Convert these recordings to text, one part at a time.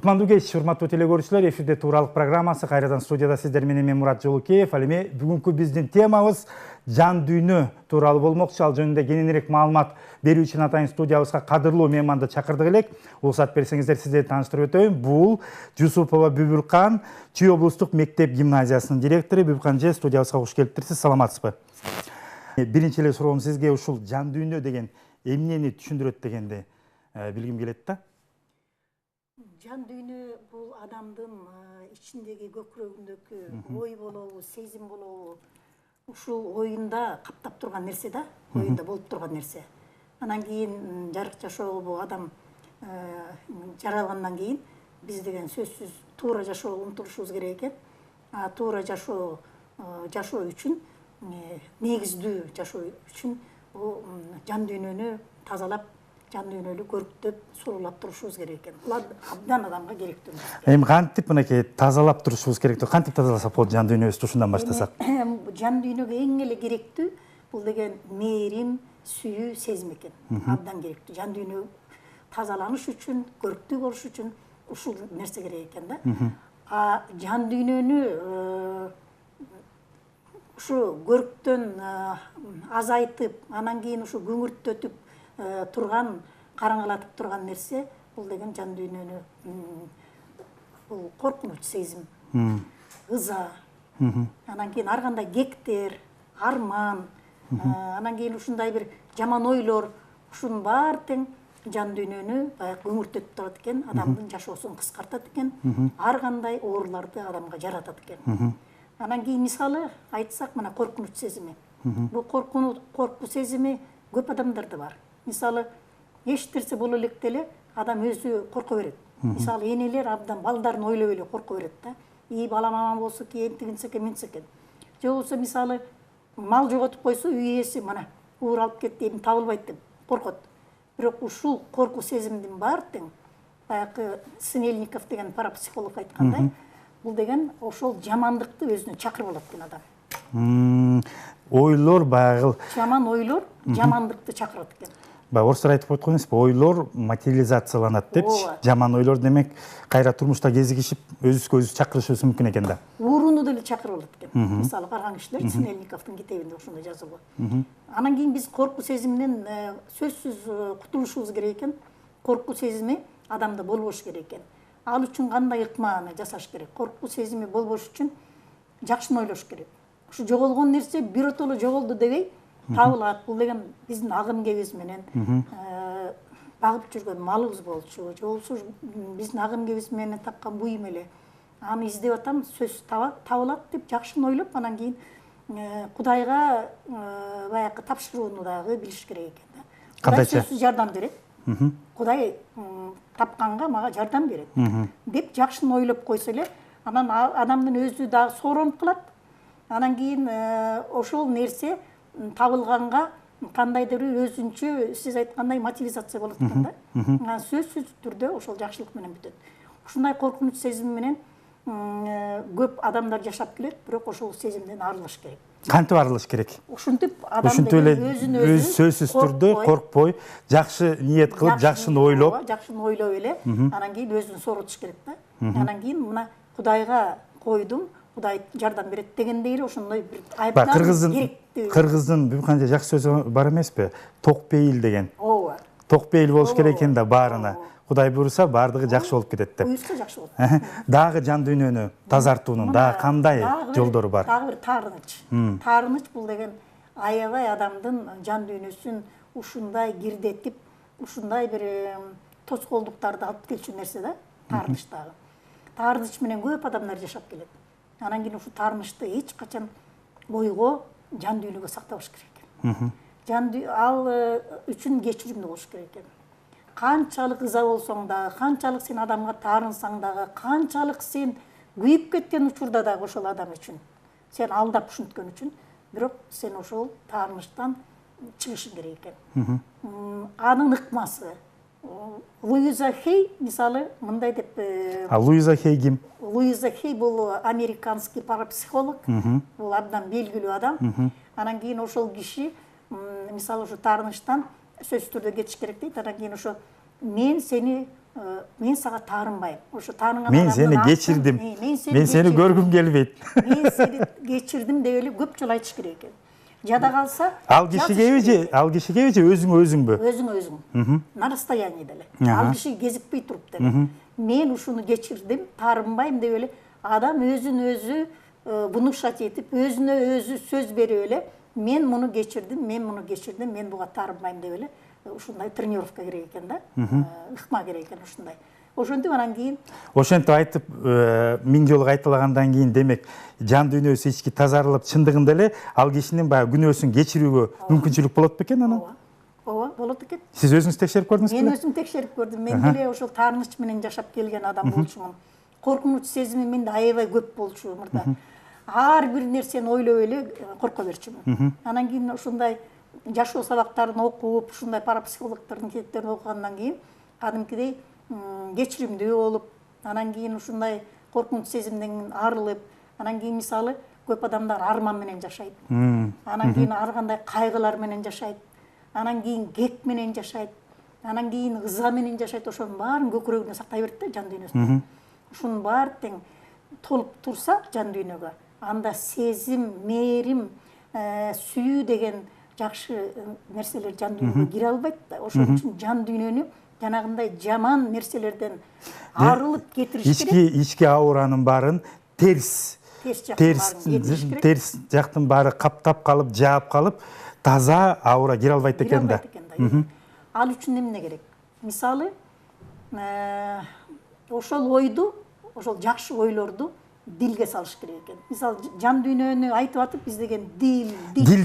Кутмандуу кеч, урматтуу телекөрүүчүлөр, эфирде тууралык программасы кайрадан студияда сиздер менен мен Мурат Жолукеев. Ал эми бүгүнкү биздин темабыз жан дүйнө тууралуу болмокчу. Ал жөнүндө кененирээк маалымат берүү үчүн атайын студиябызга кадырлуу мейманды чакырдык элек. Уруксат берсеңиздер сиздерди тааныштырып өтөйүн. Бул Жусупова Бүбүлкан Чүй облустук мектеп гимназиясынын директору. Бүбүлкан же, студиябызга кош келиптирсиз. Саламатсызбы? Биринчи эле суроом сизге ушул жан дүйнө деген эмнени түшүндүрөт дегенди билгим келет да. Жан дүйнө бул адамдын ичиндеги көкүрөгүндөгү ой болобу, сезим болобу, ушул оюнда каптап турган нерсе да, оюнда болуп турган нерсе. Анан кийин жарык жашоого адам жаралгандан кийин биз деген сөзсүз туура жашоого умтулушубуз керек экен. Туура жашоо үчүн, негиздүү жашоо үчүн жан дүйнөнү тазалап, жан дүйнөлү көрктөп, сурулап турушубуз керек экен. Бул абдан адамга керектүү. Эми кантип мынакей тазалап турушубуз керектүү? Кантип тазаласак болот жан дүйнөбүздү ушундан баштасак? Жан дүйнөгө эң эле керектүү бул деген мээрим, сүйүү, сезим экен. Абдан керектүү. Жан дүйнө тазаланыш үчүн, көрктүү болуш үчүн ушул нерсе керек экен да. Жан дүйнөнү ушу көрктөн азайтып, анан кийин ушу күңүрттөтүп турган, караңгылатып турган нерсе бул деген жан дүйнөнү бул коркунуч сезим, ыза, анан кийин ар кандай кектер, арман, анан кийин ушундай бир жаман ойлор, ушунун баары тең жан дүйнөнү баягы күңүртөтүп турат экен, адамдын жашоосун кыскартат экен, ар кандай ооруларды адамга жаратат экен. Анан кийин мисалы айтсак, мына коркунуч сезими. Бул коркуу сезими көп адамдарда бар. Мисалы, эч нерсе боло электе эле адам өзү корко берет. Мисалы, энелер абдан балдарын ойлоп эле корко берет да. Балам аман болсо экен, тигинсе экен, минсе экен. Же болбосо мисалы, мал жоготуп койсо, үй ээси мына уур алып кетти, эми табылбайт деп коркот. Бирок ушул коркуу сезимдин баары тең баягы Снельников деген парапсихолог айткандай, бул деген ошол жамандыкты өзүнө чакырып алат экен адам. Ойлор баягы жаман ойлор жамандыкты чакырат экен. Орустар айтып койгон эмеспи, ойлор материализацияланат депчи. Жаман ойлор демек кайра турмушта кезигишип, өзүбүзгө өзүбүз чакырышыбыз мүмкүн экен да. Ууруну деле чакырып алат экен. Мисалы, караган кишилер Снельниковдун китебинде ошондой жазылган. Анан кийин биз коркуу сезиминен сөзсүз кутулушубуз керек экен. Коркуу сезими адамда болбош керек экен. Ал үчүн кандай ыкманы жасаш керек? Коркуу сезими болбош үчүн жакшыны ойлош керек. Ушу жоголгон нерсе биротоло жоголду дебей табылат. Бул деген биздин агым кебиз менен багып жүргөн малыбыз болчу, же болбосо биздин агым кебиз менен тапкан буюм эле. Аны издеп атам, сөзсүз табылат деп жакшыны ойлоп, анан кийин Кудайга баягы тапшырууну дагы билиш керек экен да. Кудай сөзсүз жардам берет. Кудай тапканга мага жардам берет деп жакшыны ойлоп койсо эле, анан адамдын өзү дагы сооронуп калат. Анан кийин ошол нерсе табылганга кандайдыр бир өзүнчө сиз айткандай мотивация болот экен да. Сөзсүз түрдө ошол жакшылык менен бүтөт. Ушундай коркунуч сезим менен көп адамдар жашап келет, бирок ошол сезимден арылыш керек. Кантип арылыш керек? Ушинтип адам өзү сөзсүз түрдө коркпой, жакшы ниет кылып, жакшыны ойлоп эле, анан кийин өзүн сооротуш керек да. Анан кийин мына Кудайга койдум, Кудай жардам берет дегендей эле ошондой бир айыптан керектүү. Кыргыздын Бүбүлкан жакшы сөзү бар эмеспи? Токпейил деген. Ооба. Токпейил болуш керек экен да баарына. Кудай буйруса баардыгы жакшы болуп кетет деп. Буйруса жакшы болот. Дагы жан дүйнөнү тазартуунун дагы кандай жолдору бар? Дагы бир таарыныч. Таарыныч бул деген аябай адамдын жан дүйнөсүн ушундай кирдетип, ушундай бир тоскоолдуктарды алып келчү нерсе да, таарыныч дагы. Таарыныч менен көп адамдар жашап келет. Анан кийин ушул таарынычты эч качан ойго, жан дүйнөгө сактабаш керек экен. Ал үчүн кечиримдүү болуш керек экен. Канчалык ыза болсоң дагы, канчалык сен адамга таарынсаң дагы, канчалык сен күйүп кеткен учурда дагы ошол адам үчүн, сен алдап ушинткөн үчүн, бирок сен ошол таарынычтан чыгышың керек экен. Анын ыкмасы Луиза Хей мисалы мындай деп. Луиза Хей ким? Луиза Хей бул американский парапсихолог, бул абдан белгилүү адам. Анан кийин ошол киши мисалы ушу таарынычтан сөзсүз түрдө кетиш керек дейт. Анан кийин ошо мен сени мен сага таарынбайм. Ошо таарынган Мен сени кечирдим. Мен сени көргүм келбейт. Мен сени кечирдим деп эле көп жолу айтыш керек экен. Жада калса Ал кишиге же өзүңбү? Өзүң. На расстоянии деле. Ал киши кезикпей туруп деле. Мен ушуну кечирдим, таарынбайм деп эле адам өзүн өзү внушать этип, өзүнө өзү сөз берип эле мен муну кечирдим, мен буга таарынбайм деп эле ушундай тренировка керек экен да. Ыкма керек экен ушундай. Ошентип анан кийин ошентип айтып миң жолу кайталагандан кийин демек жан дүйнөсү ички тазарылып чындыгында эле ал кишинин баягы күнөөсүн кечирүүгө мүмкүнчүлүк болот бекен анан? Ооба, болот экен. Сиз өзүңүз текшерип көрдүңүз беле? Мен өзүм текшерип көрдүм. Мен деле ошол таарыныч менен жашап келген адам болчумун. Коркунуч сезими менде аябай көп болчу мурда. Ар бир нерсени ойлоп эле корко берчүмүн. Анан кийин ушундай жашоо сабактарын окуп, ушундай парапсихологдордун китептерин окугандан кийин кадимкидей кечиримдүү болуп, анан кийин ушундай коркунуч сезимден арылып, анан кийин мисалы көп адамдар арман менен жашайт. Анан кийин ар кандай кайгылар менен жашайт. Анан кийин кек менен жашайт. Анан кийин ыза менен жашайт. Ошонун баарын көкүрөгүнө сактай берет да жан дүйнөсүндө. Ушунун баары тең толуп турса жан дүйнөгө, анда сезим, мээрим, сүйүү деген жакшы нерселер жан дүйнөгө кире албайт да. Ошон үчүн жан дүйнөнү жанагындай жаман нерселерден арылып кетириш керек. Ички ауранын баарын терс жактын баары каптап калып, жаап калып, таза аура кире албайт экен да. Ал үчүн эмне керек? Мисалы, ошол ойду, ошол жакшы ойлорду дилге салыш керек экен. Мисалы, жан дүйнөнү айтып атып, биз деген дил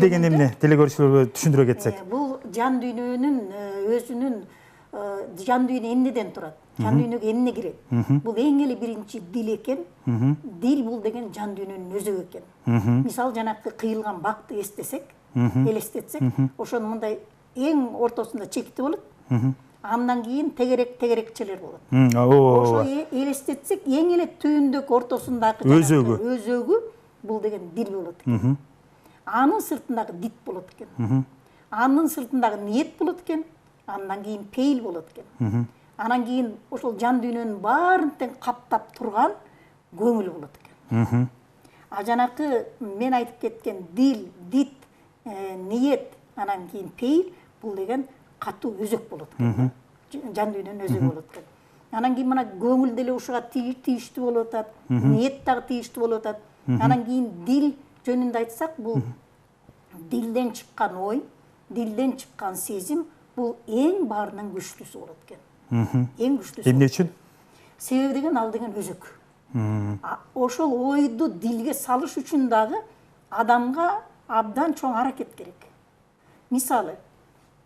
деген эмне? Телекөрүүчүлөргө түшүндүрө кетсек. Бул жан дүйнөнүн өзүнүн жан дүйнө эмнеден турат? Жан дүйнөгө эмне кирет? Бул эң эле биринчи дил экен. Дил бул деген жан дүйнөнүн өзөгү экен. Мисалы, жанакы кыйылган бакты эстесек, элестетсек, ошонун мындай эң ортосунда чекити болот. Андан кийин тегерекчелер болот. Ошо элестетсек, эң эле түбүндөгү ортосундагы өзөгү бул деген дил болот экен. Анын сыртындагы дит болот экен. Анын сыртындагы ниет болот экен. Андан кийин пейил болот экен. Анан кийин ошол жан дүйнөнүн баарын тең каптап турган көңүл болот экен. А жанакы мен айтып кеткен дил, дит, ниет, анан кийин пейил бул деген катуу өзөк болот экен. Жан дүйнөнүн өзөгү болот экен. Анан кийин мына көңүл деле ушуга тийиштүү болуп атат, ниет дагы тийиштүү болуп атат. Анан кийин дил жөнүндө айтсак, бул дилден чыккан ой, дилден чыккан сезим бул эң баарынан күчтүүсү болот экен. Эң күчтүүсү. Эмне үчүн? Себеби деген ал деген өзөк. Ошол ойду дилге салыш үчүн дагы адамга абдан чоң аракет керек. Мисалы,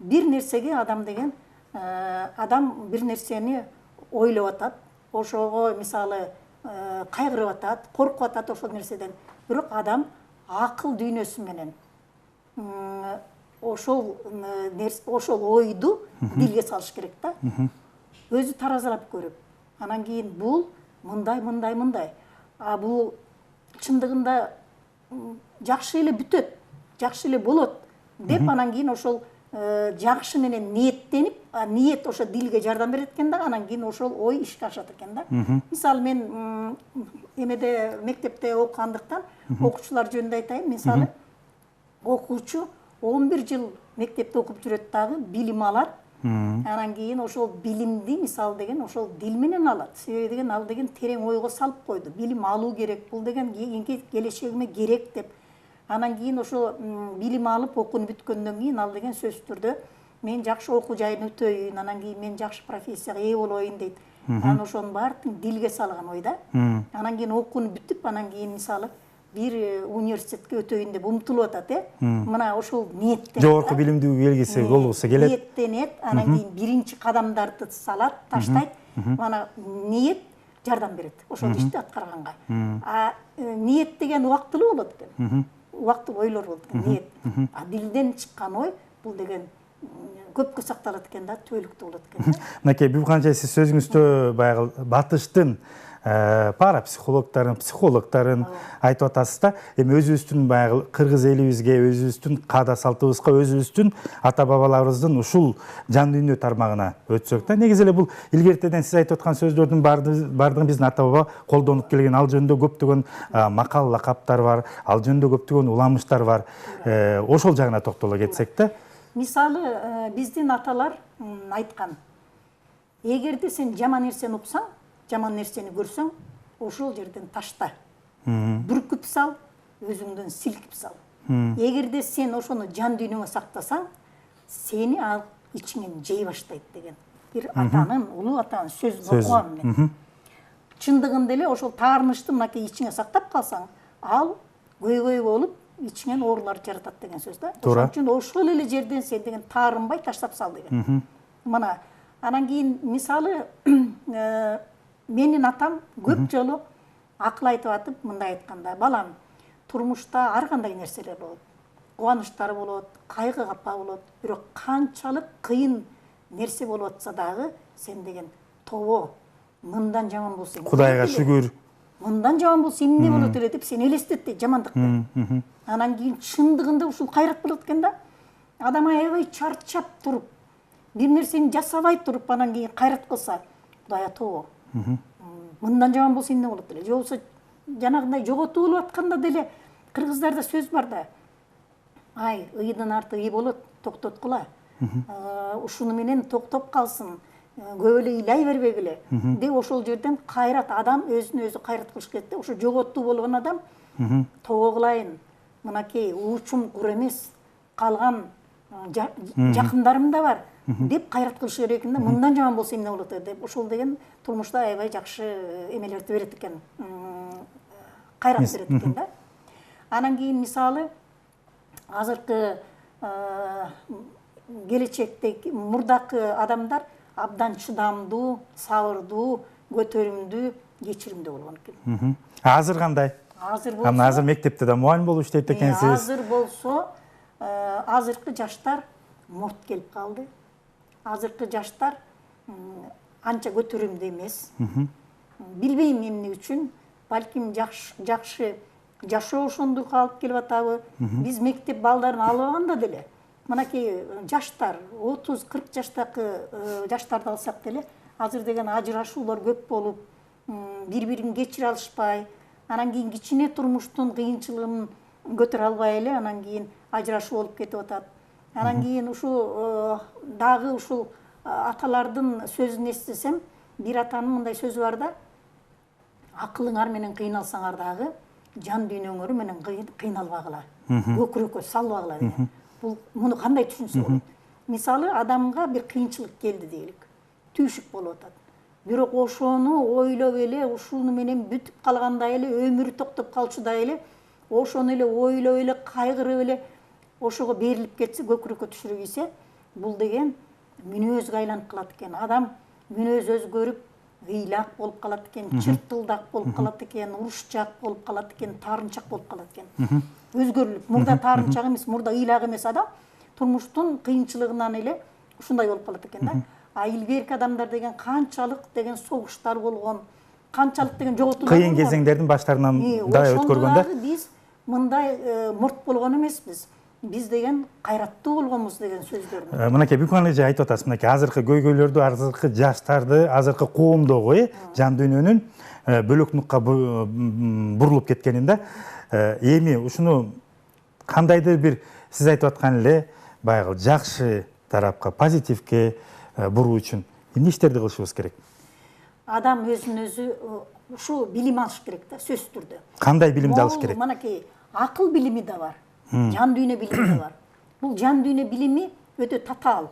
бир нерсеге адам деген адам бир нерсени ойлоп атат, ошого мисалы кайгырып атат, коркуп атат ошол нерседен. Бирок адам акыл дүйнөсү менен ошол ойду дилге салыш керек да. Өзү таразалап көрүп, анан кийин бул мындай. А бул чындыгында жакшы эле бүтөт, жакшы эле болот деп анан кийин ошол жакшы менен ниеттенип, ниет ошо дилге жардам берет экен да, анан кийин ошол ой ишке ашат экен да. Мисалы, мен эмеде мектепте окугандыктан окуучулар жөнүндө айтайын. Мисалы, окуучу 11 жыл мектепте окуп жүрөт дагы, билим алат. Анан кийин ошол билимди мисалы деген ошол дил менен алат. Себеби деген ал деген терең ойго салып койду. Билим алуу керек, бул деген келечегиме керек деп. Анан кийин ошо билим алып окууну бүткөндөн кийин ал деген сөзсүз түрдө мен жакшы окуу жайын өтөйүн, анан кийин мен жакшы профессияга ээ болоюн дейт. Анан ошонун баарын дилге салган ой да. Анан кийин окууну бүтүп, анан кийин мисалы бир университетке өтөйүн деп умтулуп атат, мына ошол ниеттен. Жогорку билимдүү белгиси болгусу келет. Ниеттенет, анан кийин биринчи кадамдарды салат, таштайт. Мана ниет жардам берет ошол ишти аткарганга. А ниет деген убактылуу болот экен. Убактылуу ойлор болот экен, ниет. А дилден чыккан ой бул деген көпкө сакталат экен да, түбөлүктүү болот экен. Мынакей бул канча сиз сөзүңүздө баягы батыштын парапсихологдорун, психологдорун айтып атасыз да. Эми өзүбүздүн баягы кыргыз элибизге, өзүбүздүн каада салтыбызга, өзүбүздүн ата бабаларыбыздын ушул жан дүйнө тармагына өтсөк да, негизи эле бул илгертеден сиз айтып аткан сөздөрдүн бардыгын биздин ата баба колдонуп келген. Ал жөнүндө көптөгөн макал лакаптар бар, ал жөнүндө көптөгөн уламыштар бар. Ошол жагына токтоло кетсек да. Мисалы, биздин аталар айткан, эгерде сен жаман нерсени уксаң, жаман нерсени көрсөң, ошол жерден ташта. Бүркүп сал, өзүңдөн силкип сал. Эгерде сен ошону жан дүйнөңө сактасаң, сени ал ичиңен жей баштайт деген. Бир атанын, улуу атанын сөзү менен. Чындыгында эле ошол таарынычты мынакей ичиңе сактап калсаң, ал көйгөй болуп, ичиңен оорулар жаратат деген сөз да. Ошон үчүн ошол эле жерден сен деген таарынбай таштап сал деген. Мына, анан кийин мисалы, менин атам көп жолу акыл айтып атып, мындай айтканда, балам, турмушта ар кандай нерселер болот. Кубанычтар болот, кайгы капа болот, бирок канчалык кыйын нерсе болуп атса дагы, сен деген тобо, мындан жаман болсо, Кудайга шүгүр. Мындан жаман болсо эмне болот эле деп сени элестет дейт жамандыкты. Анан кийин чындыгында ушул кайрат болот экен да. Адам аябай чарчап туруп, бир нерсени жасабай туруп, анан кийин кайрат кылса, Кудайга тобо. Мындан жаман болсо эмне болот эле? Же болбосо жанагындай жоготуу болуп атканда деле кыргыздарда сөз бар да. Ай, ыйдын арты ый болот, токтоткула. Ушуну менен токтоп калсын, көп эле ыйлай бербегиле деп ошол жерден кайрат, адам өзүн өзү кайрат кылыш керек да. Ошо жоготуу болгон адам тобо кылайын, мынакей уучум кур эмес, калган жакындарым да бар деп кайрат кылыш керек экен да. Мындан жаман болсо эмне болот деп ошол деген турмушта аябай жакшы эмелерди берет экен, кайрат берет экен да. Анан кийин мисалы азыркы келечектеги мурдакы адамдар абдан чыдамдуу, сабырдуу, көтөрүмдүү, кечиримдүү болгон экен. Азыр кандай? Азыр болсо, Азыр мектепте да мугалим болуп иштейт экенсиз. Азыр болсо, азыркы жаштар морт келип калды. Азыркы жаштар анча көтөрүмдүү эмес. Билбейм эмне үчүн, балким жакшы жашоо ошондук алып келип атабы. Биз мектеп балдарын албаганда деле, мынакей жаштар, 30-40 жаштагы жаштарды алсак деле, азыр деген ажырашуулар көп болуп, бири-бирин кечире алышпай, анан кийин кичине турмуштун кыйынчылыгын көтөрө албай эле, анан кийин ажырашуу болуп кетип атат. Анан кийин ушул дагы ушул аталардын сөзүн эстесем, бир атанын мындай сөзү бар да, акылыңар менен кыйналсаңар дагы, жан дүйнөңөр менен кыйналбагыла, көкүрөккө салбагыла деген. Бул муну кандай түшүнсө болот? Мисалы, адамга бир кыйынчылык келди дейли, түйшүк болуп атат. Бирок ошону ойлоп эле, ушуну менен бүтүп калгандай эле, өмүрү токтоп калчудай эле, ошону эле ойлоп эле, кайгырып эле, ошого берилип кетсе, көкүрөккө түшүрүп ийсе, бул деген мүнөзгө айланып калат экен. Адам мүнөзү өзгөрүп, ыйлак болуп калат экен, чыртылдак болуп калат экен, урушчак болуп калат экен, таарынчак болуп калат экен. Өзгөрүлүп, мурда таарынчак эмес, мурда ыйлак эмес адам турмуштун кыйынчылыгынан эле ушундай болуп калат экен да. А илгерки адамдар деген канчалык деген согуштар болгон, канчалык деген жоготуулар болгон. Кыйын кезеңдердин баштарынан да өткөргөн да. Биз мындай мурт болгон эмеспиз. Биз деген кайраттуу болгонбуз деген сөздөрдү. Мынакей Бүкөн эже айтып атасыз, мынакей азыркы көйгөйлөрдү, азыркы жаштарды, азыркы коомдогу жан дүйнөнүн бөлөк нукка бурулуп кеткенин да. Эми ушуну кандайдыр бир сиз айтып аткан эле баягы жакшы тарапка, позитивке буруу үчүн эмне иштерди кылышыбыз керек? Адам өзүн өзү ушу билим алыш керек да, сөзсүз түрдө. Кандай билимди алыш керек? Мынакей акыл билими да бар, жан дүйнө билими да бар. Бул жан дүйнө билими өтө татаал.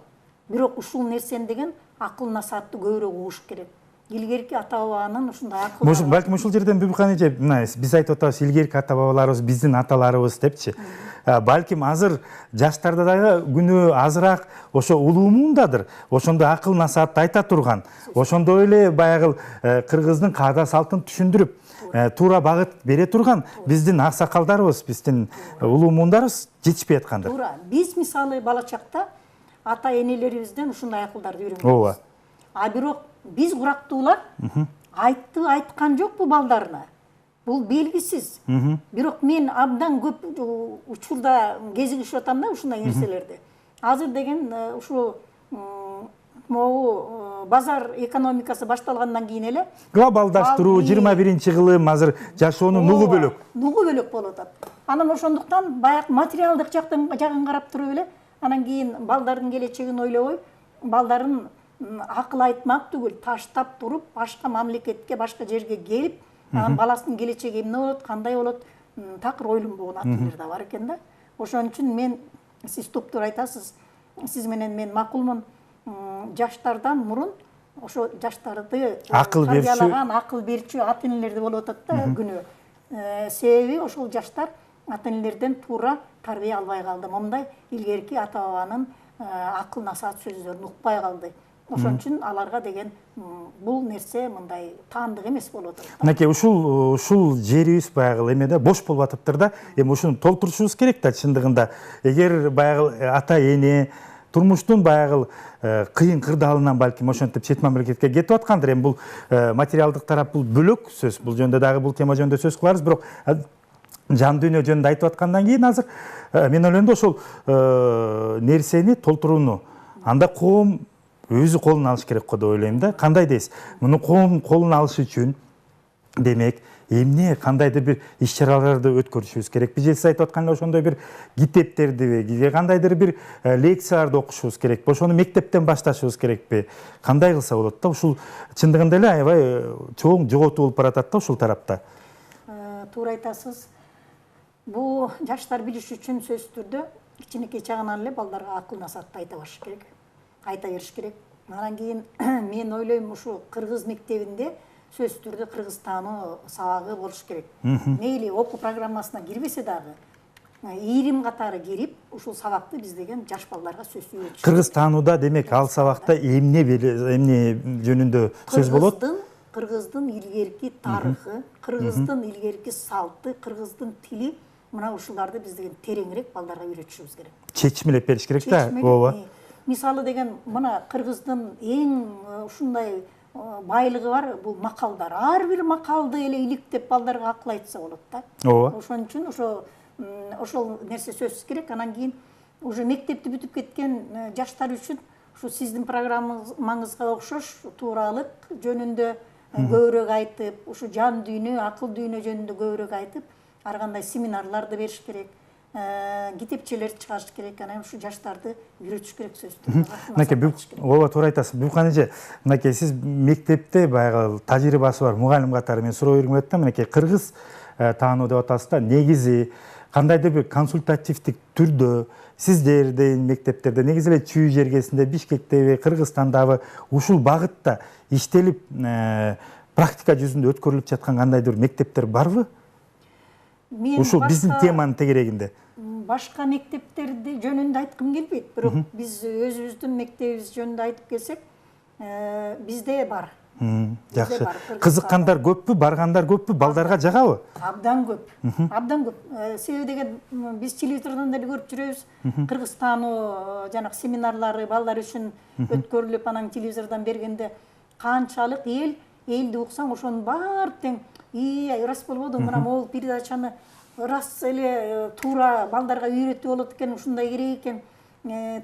Бирок ушул нерсени деген акыл насаатты көбүрөөк угуш керек. Илгерки ата бабанын ушундай акылы. Балким ушул жерден Бүкөн эже, биз айтып атабыз илгерки ата бабаларыбыз, биздин аталарыбыз депчи. Балким азыр жаштарда дагы күнөө азыраак ошо улуу муундадыр. Ошондо акыл насаатты айта турган, ошондой эле баягы кыргыздын каада салтын түшүндүрүп, туура багыт бере турган биздин аксакалдарыбыз, биздин улуу муундарыбыз жетишпей аткандыр. Туура. Биз мисалы бала чакта ата энелерибизден ушундай акылдарды үйрөнгөнбүз. Ооба. А бирок биз курактуулар айтты, айткан жок бу балдарына. Бул белгисиз. Бирок мен абдан көп учурда кезигишип атам да ушундай нерселерди. Азыр деген ушу могу базар экономикасы башталгандан кийин эле глобалдаштыруу 21-кылым азыр жашоонун нугу бөлөк. Нугу бөлөк болуп атат. Анан ошондуктан баягы материалдык жагын карап туруп эле анан кийин балдардын келечегин ойлобой, балдарын акыл айтмак түгүл таштап туруп, башка мамлекетке, башка жерге келип, анан баласынын келечеги эмне болот, кандай болот, такыр ойлонбогон ата-энелер да бар экен да. Ошон үчүн мен, сиз топтур айтасыз, сиз менен мен макулмун, жаштардан мурун ошо жаштарды тарбиялаган, акыл берчү ата-энелерди болуп атат да күнөө. Себеби ошол жаштар ата-энелерден туура тарбия албай калды. Момундай илгерки ата-бабанын акыл насаат сөздөрүн укпай калды. Ошон үчүн аларга деген бул нерсе мындай таандык эмес болуп атат. Мынакей ушул жерибиз баягы эмеде бош болуп атыптыр да. Эми ушуну толтурушубуз керек да чындыгында. Эгер баягы ата-эне турмуштун баягы кыйын кырдаалынан балким ошентип чет мамлекетке кетип аткандыр. Эми бул материалдык тарап бул бөлөк сөз. Бул жөнүндө дагы бул тема жөнүндө сөз кыларбыз, бирок жан дүйнө жөнүндө айтып аткандан кийин азыр мен ойлойм да ошол нерсени толтурууну анда коом өзү колуна алыш керек го деп ойлойм да. Кандай дейсиз? Муну коом колуна алыш үчүн демек эмне кандайдыр бир иш-чараларды өткөрүшүбүз керекпи? Же сиз айтып аткандай ошондой бир китептерди же кандайдыр бир лекцияларды окушубуз керекпи? Ошону мектептен башташыбыз керекпи? Кандай кылса болот да? Ушул чындыгында эле аябай чоң жоготуу болуп баратат да ушул тарапта. Туура айтасыз. Бул жаштар билиш үчүн сөзсүз түрдө кичинекей чагынан эле балдарга акыл насаатты айта баш керек. Айта бериш керек. Анан кийин мен ойлойм ушу кыргыз мектебинде сөзсүз түрдө кыргыз таануу сабагы болуш керек. Мейли окуу программасына кирбесе дагы ийрим катары кирип, ушул сабакты биз деген жаш балдарга сөзсүз үйрөтүш. Кыргыз таанууда демек ал сабакта эмне жөнүндө сөз болот? Кыргыздын илгерки тарыхы, кыргыздын илгерки салты, кыргыздын тили, мына ушуларды биз деген тереңирээк балдарга үйрөтүшүбүз керек. Чечмелеп бериш керек да, ооба. Мисалы деген мына кыргыздын эң ушундай байлыгы бар, бул макалдар. Ар бир макалды эле иликтеп балдарга акыл айтса болот да. Ооба. Ошон үчүн ошол нерсе сөзсүз керек. Анан кийин уже мектепти бүтүп кеткен жаштар үчүн ушу сиздин программаңызга окшош тууралык жөнүндө көбүрөөк айтып, ушу жан дүйнө, акыл дүйнө жөнүндө көбүрөөк айтып, ар кандай семинарларды бериш керек, китепчелерди чыгарыш керек, анан ушу жаштарды үйрөтүш керек сөзсүз. Мынакей, ооба туура айтасыз. Букан эже, мынакей сиз мектепте баягы тажрыйбасы бар мугалим катары мен суроо бергим келет да, мынакей кыргыз таануу деп атасыз да, негизи кандайдыр бир консультативдик түрдө сиздердин мектептерде негизи эле Чүй жергесинде, Бишкектеби, Кыргызстандагы ушул багытта иштелип практика жүзүндө өткөрүлүп жаткан кандайдыр мектептер барбы? Ушул биздин теманын тегерегинде. Башка мектептерди жөнүндө айткым келбейт, бирок биз өзүбүздүн мектебибиз жөнүндө айтып келсек, бизде бар. Жакшы. Кызыккандар көппү, баргандар көппү, балдарга жагабы? Абдан көп. Абдан көп. Себеби деген биз телевизордон деле көрүп жүрөбүз. Кыргыз таануу жанагы семинарлары балдар үчүн өткөрүлүп, анан телевизордон бергенде канчалык элди уксаң, ошонун баары тең рас болбоду, мына могул передачаны рас эле туура балдарга үйрөтүү болот экен, ушундай керек экен,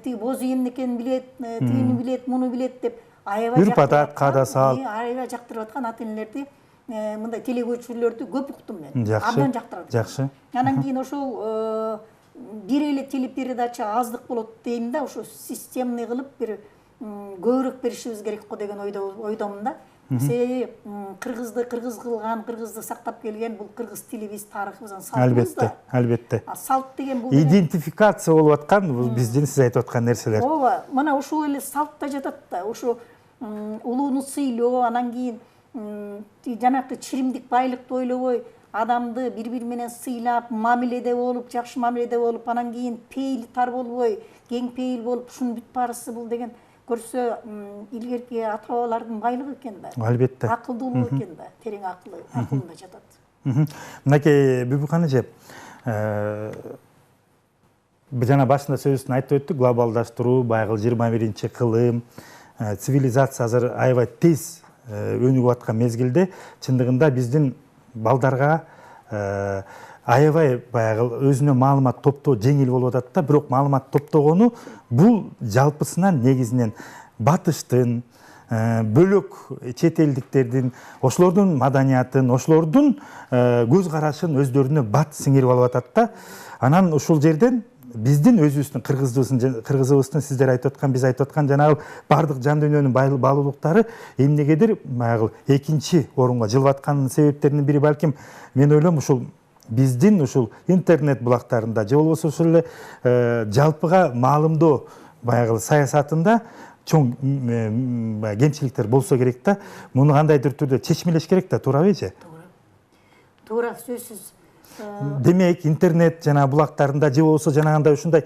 тиги боз эмне экенин билет, тигини билет, муну билет деп үрп атат, каада сал. Аябай жактырып аткан ата-энелерди, мындай телегөрүүчүлөрдү көп уктум мен. Абдан жактырат. Жакшы. Анан кийин ошол бир эле телепередача аздык болот дейм да, ошо системный кылып бир көбүрөөк беришибиз керек го деген ойдомун да. Себеби кыргызды кыргыз кылган, кыргызды сактап келген бул кыргыз тилибиз, тарыхыбыздын салтыбыз да. Албетте. Салт деген бул идентификация болуп аткан, бул биздин сиз айтып аткан нерселер. Ооба, мына ушул эле салтта жатат да. Ушу улууну сыйлоо, анан кийин жанакы чиримдик байлыкты ойлобой, адамды бири-бири менен сыйлап, мамиледе болуп, жакшы мамиледе болуп, анан кийин пейили тар болбой, кең пейил болуп, ушунун бүт баарысы бул деген көрсө илгерки ата-бабалардын байлыгы экен да. Албетте. Акылдуулук экен да, терең акылында жатат. Мынакей Бибукан эже, жана башында сөзүн айтып өттүк, глобалдаштыруу, баягы 21-кылым, цивилизация азыр аябай тез өнүгүп аткан мезгилде чындыгында биздин балдарга аябай баягы өзүнө маалымат топтоо жеңил болуп атат да, бирок маалымат топтогону бул жалпысынан негизинен батыштын, бөлөк чет элдиктердин, ошолордун маданиятын, ошолордун көз карашын өздөрүнө бат сиңирип алып атат да. Анан ушул жерден биздин өзүбүздүн кыргызыбыздын сиздер айтып аткан, биз айтып аткан жанагы бардык жан дүйнөнүн баалуулуктары эмнегедир баягы экинчи орунга жылып аткан себептеринин бири балким мен ойлойм ушул биздин ушул интернет булактарында же болбосо ушул эле жалпыга маалымдоо баягы саясатында чоң кемчиликтер болсо керек да. Муну кандайдыр түрдө чечмелеш керек да, туурабы эже? Туура, сөзсүз. Демек интернет жана булактарында же болбосо жанагындай ушундай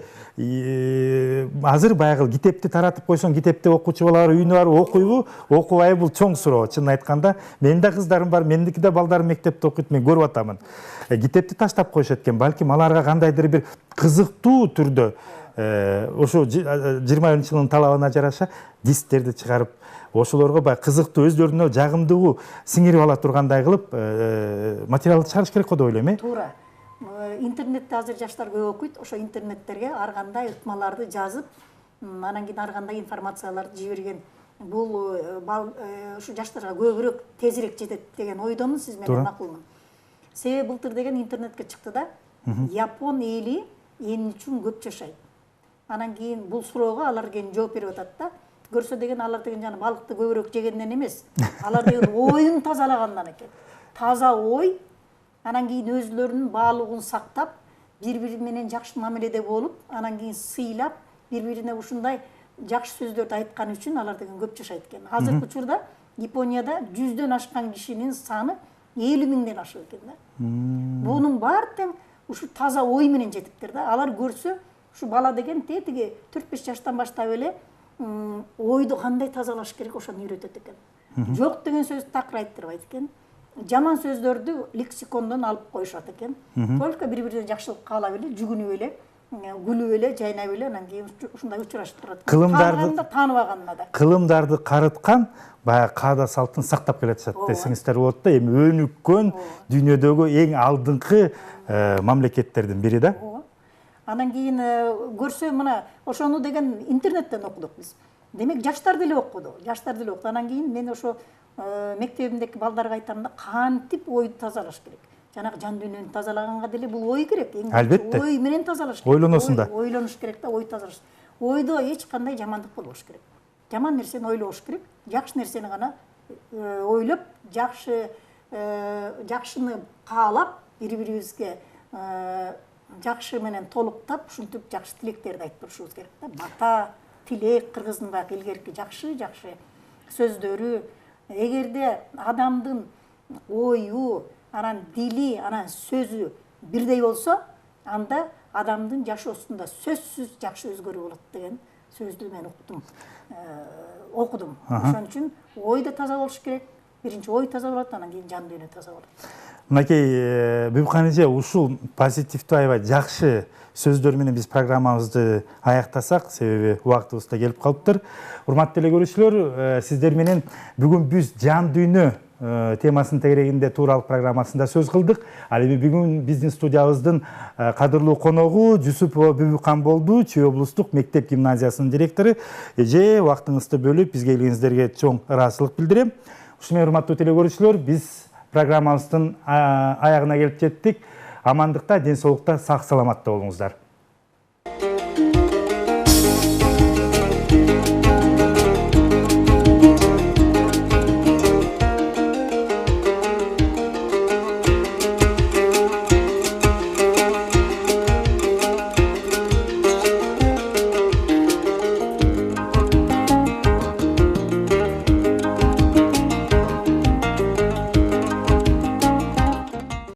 азыр баягы китепти таратып койсоң, китепти окуучу балалар үйүнө барып окуйбу, окубайбы, бул чоң суроо. Чынын айтканда, менин да кыздарым бар, меники да балдарым мектепте окуйт, мен көрүп атамын. Китепти таштап коюшат экен, балким аларга кандайдыр бир кызыктуу түрдө ошо 21-жылдын талабына жараша дискттерди чыгарып, ошолорго баягы кызыктуу, өздөрүнө жагымдуу сиңирип ала тургандай кылып материалды чыгарыш керек го деп ойлойм. Туура. Интернетте азыр жаштар көп окуйт, ошо интернеттерге ар кандай ыкмаларды жазып, анан кийин ар кандай информацияларды жиберген. Бул ушу жаштарга көбүрөөк тезирээк жетет деген ойдомун, сиз менен макулмун. Себеби былтыр деген интернетке чыкты да, Япон эли эмне үчүн көп жашайт. Анан кийин бул суроого алар кийин жооп берип атат да. Көрсө деген алар деген жана балыкты көбүрөөк жегенден эмес, алар деген оюн тазалагандан экен. Таза ой, анан кийин өзлөрүнүн баалуулугун сактап, бири-бири менен жакшы мамиледе болуп, анан кийин сыйлап, бири-бирине ушундай жакшы сөздөрдү айткан үчүн алар деген көп жашайт экен. Азыркы учурда Японияда 100дөн ашкан кишинин саны 50 миңден ашып экен да. Бунун баары тең ушу таза ой менен жетиптир да. Алар көрсө, ушу бала деген тетиги 4-5 жаштан баштап эле ойду кандай тазалаш керек ошону үйрөтөт экен. Жок деген сөздү такыр айттырбайт экен. Жаман сөздөрдү лексикондон алып коюшат экен. Только бири-бирине жакшылык каалап эле, жүгүнүп эле, гүлүп эле, жайнап эле, анан кийин ушундай учурашып турат. Кылымдарды тааныбаганына да. Кылымдарды карыткан баягы каада салтын сактап келатышат десеңиздер болот да. Эми өнүккөн дүйнөдөгү эң алдыңкы мамлекеттердин бири да. Анан кийин көрсө, мына ошону деген интернеттен окудук биз. Демек жаштар деле окуду, Анан кийин мен ошо мектебимдеки балдарга айтам да, кантип ойду тазалаш керек. Жанагы жан дүйнөнү тазалаганга деле бул ой керек. Албетте. Ой менен тазалаш керек. Ойлоносуң да. Ойлонуш керек да, ой тазалаш. Ойдо эч кандай жамандык болбош керек. Жаман нерсени ойлобош керек. Жакшы нерсени гана ойлоп, жакшыны каалап, бири-бирибизге жакшы менен толуктап, ушинтип жакшы тилектерди айтып турушубуз керек да. Бата, тилек, кыргыздын баягы илгерки жакшы сөздөрү. Эгерде адамдын ою, анан дили, анан сөзү бирдей болсо, анда адамдын жашоосунда сөзсүз жакшы өзгөрүү болот деген сөздү мен окудум. Ошон үчүн ой да таза болуш керек. Биринчи ой таза болот, анан кийин жан дүйнө таза болот. Мынакей Бүбүкхан эже, ушул позитивдүү аябай жакшы сөздөр менен биз программабызды аяктасак, себеби убактыбыз да келип калыптыр. Урматтуу эле көрүүчүлөр, сиздер менен бүгүн биз жан дүйнө темасынын тегерегинде тууралык программасында сөз кылдык. Ал эми бүгүн биздин студиябыздын кадырлуу коногу Жусупова Бүбүкхан болду, Чүй облустук мектеп гимназиясынын директору. Эже, убактыңызды бөлүп бизге келгениңиздерге чоң ыраазычылык билдирем. Ушул менен урматтуу теле көрүүчүлөр, биз программабыздын аягына келип жеттик. Амандыкта, ден соолукта, сак саламатта болуңуздар.